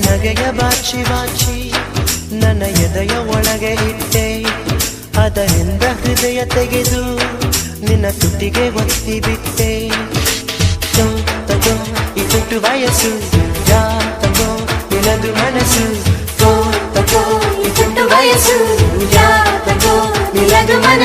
ನಗೆಯ ಬಾಚಿ ಬಾಚಿ ನನ್ನ ಎದೆಯ ಒಳಗೆ ಇಟ್ಟೆ, ಅದರಿಂದ ಹೃದಯ ತೆಗೆದು ನಿನ್ನ ತುಟಿಗೆ ಒತ್ತಿ ಬಿಟ್ಟೆ. ತಗೋ ಈ ತುಟ್ಟು ವಯಸ್ಸು, ಯಾ ತಗೋ ನಿನದು ಮನಸ್ಸು. ತಗೋ ಈ ತುಟ್ಟು ವಯಸ್ಸು, ಯಾ ತಗೋ ನಿನದು ಮನಸ್ಸು.